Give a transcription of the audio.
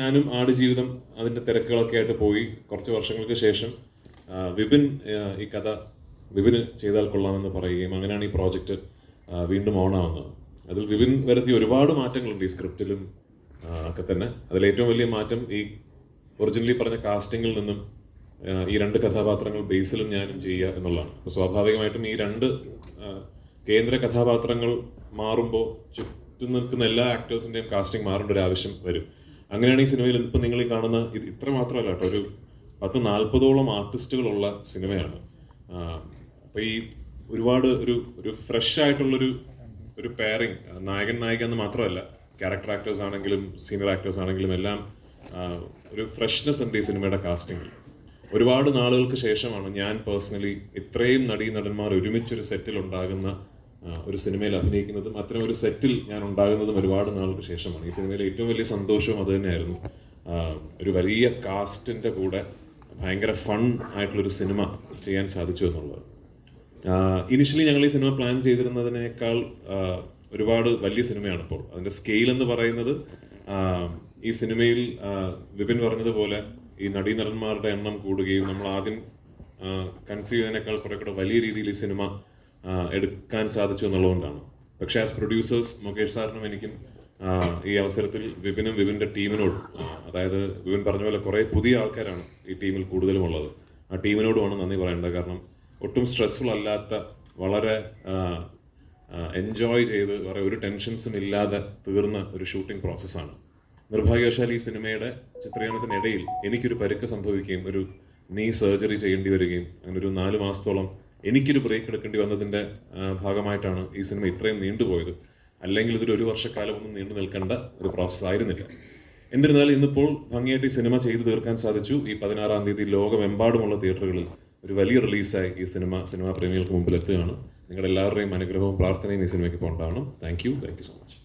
ഞാനും ആടുജീവിതം അതിൻ്റെ തിരക്കുകളൊക്കെ ആയിട്ട് പോയി. കുറച്ച് വർഷങ്ങൾക്ക് ശേഷം വിപിൻ ഈ കഥ വിപിന് ചെയ്താൽ കൊള്ളാമെന്ന് പറയുകയും അങ്ങനെയാണ് ഈ പ്രോജക്റ്റ് വീണ്ടും ഓണാവുന്നത്. അതിൽ വിപിൻ വരുത്തിയ ഒരുപാട് മാറ്റങ്ങളുണ്ട് ഈ സ്ക്രിപ്റ്റിലും ഒക്കെ തന്നെ. അതിലേറ്റവും വലിയ മാറ്റം ഈ ഒറിജിനലി പറഞ്ഞ കാസ്റ്റിങ്ങിൽ നിന്നും ഈ രണ്ട് കഥാപാത്രങ്ങൾ ബേസിലും ഞാനും ചെയ്യുക എന്നുള്ളതാണ്. അപ്പോൾ സ്വാഭാവികമായിട്ടും ഈ രണ്ട് കേന്ദ്ര കഥാപാത്രങ്ങൾ മാറുമ്പോൾ ചുറ്റും നിൽക്കുന്ന എല്ലാ ആക്ടേഴ്സിൻ്റെയും കാസ്റ്റിംഗ് മാറേണ്ട ഒരു ആവശ്യം വരും. അങ്ങനെയാണ് ഈ സിനിമയിൽ ഇപ്പം നിങ്ങൾ ഈ കാണുന്ന ഇത് ഇത്ര മാത്രമല്ല കേട്ടോ, ഒരു 10-40ഓളം ആർട്ടിസ്റ്റുകളുള്ള സിനിമയാണ്. അപ്പോൾ ഈ ഒരുപാട് ഒരു ഫ്രഷ് ആയിട്ടുള്ളൊരു പെയറിങ്, നായകൻ നായിക എന്ന് മാത്രമല്ല, ക്യാരക്ടർ ആക്ടേഴ്സ് ആണെങ്കിലും സീനിയർ ആക്ടേഴ്സ് ആണെങ്കിലും എല്ലാം ഒരു ഫ്രഷ്നെസ് ഉണ്ട് ഈ സിനിമയുടെ കാസ്റ്റിങ്ങിൽ. ഒരുപാട് നാളുകൾക്ക് ശേഷമാണ് ഞാൻ പേഴ്സണലി ഇത്രയും നടീനടന്മാർ ഒരുമിച്ചൊരു സെറ്റിൽ ഉണ്ടാകുന്ന ഒരു സിനിമയിൽ അഭിനയിക്കുന്നതും അത്തരം ഒരു സെറ്റിൽ ഞാൻ ഉണ്ടാകുന്നതും ഒരുപാട് നാൾക്ക് ശേഷമാണ്. ഈ സിനിമയിലെ ഏറ്റവും വലിയ സന്തോഷവും അത് തന്നെയായിരുന്നു. ഒരു വലിയ കാസ്റ്റിൻ്റെ കൂടെ ഭയങ്കര ഫൺ ആയിട്ടുള്ളൊരു സിനിമ ചെയ്യാൻ സാധിച്ചു എന്നുള്ളത്. ഇനിഷ്യലി ഞങ്ങൾ ഈ സിനിമ പ്ലാൻ ചെയ്തിരുന്നതിനേക്കാൾ ഒരുപാട് വലിയ സിനിമയാണ് ഇപ്പോൾ. അതിൻ്റെ സ്കെയിൽ എന്ന് പറയുന്നത് ഈ സിനിമയിൽ വിപിൻ പറഞ്ഞതുപോലെ ഈ നടീനടന്മാരുടെ എണ്ണം കൂടുകയും നമ്മൾ ആദ്യം കൺസീവ് ചെയ്തതിനേക്കാൾ കുറെ കൂടെ വലിയ രീതിയിൽ ഈ സിനിമ എടുക്കാൻ സാധിച്ചു എന്നുള്ളതുകൊണ്ടാണ്. പക്ഷേ ആസ് പ്രൊഡ്യൂസേഴ്സ് മുകേഷ് സാറിനും എനിക്കും ഈ അവസരത്തിൽ വിപിനും വിപിൻ്റെ ടീമിനോടും, അതായത് വിപിൻ പറഞ്ഞ പോലെ കുറേ പുതിയ ആൾക്കാരാണ് ഈ ടീമിൽ കൂടുതലും ഉള്ളത്, ആ ടീമിനോടുമാണ് നന്ദി പറയേണ്ടത്. കാരണം ഒട്ടും സ്ട്രെസ്ഫുൾ അല്ലാത്ത, വളരെ എൻജോയ് ചെയ്ത് വേറെ ഒരു ടെൻഷൻസും ഇല്ലാതെ തീർന്ന ഒരു ഷൂട്ടിംഗ് പ്രോസസ്സാണ്. നിർഭാഗ്യവശാൽ ഈ സിനിമയുടെ ചിത്രീകരണത്തിനിടയിൽ എനിക്കൊരു പരിക്ക് സംഭവിക്കുകയും ഒരു നീ സർജറി ചെയ്യേണ്ടി വരികയും അങ്ങനെ ഒരു 4 മാസത്തോളം എനിക്കൊരു ബ്രേക്ക് എടുക്കേണ്ടി വന്നതിൻ്റെ ഭാഗമായിട്ടാണ് ഈ സിനിമ ഇത്രയും നീണ്ടുപോയത്. അല്ലെങ്കിൽ ഇതൊരു 1 വർഷക്കാലമൊന്നും നീണ്ടു നിൽക്കേണ്ട ഒരു പ്രോസസ്സ് ആയിരുന്നില്ല. എന്നിരുന്നാലും ഇന്നിപ്പോൾ ഭംഗിയായിട്ട് ഈ സിനിമ ചെയ്തു തീർക്കാൻ സാധിച്ചു. ഈ 16-ാം തീയതി ലോകമെമ്പാടുമുള്ള തിയേറ്ററുകളിൽ ഒരു വലിയ റിലീസായി ഈ സിനിമാ പ്രേമികൾക്ക് മുമ്പിൽ എത്തുകയാണ്. നിങ്ങളുടെ എല്ലാവരുടെയും അനുഗ്രഹവും പ്രാർത്ഥനയും ഈ സിനിമയ്ക്ക് ഇപ്പോൾ ഉണ്ടാവണം. Thank you so much.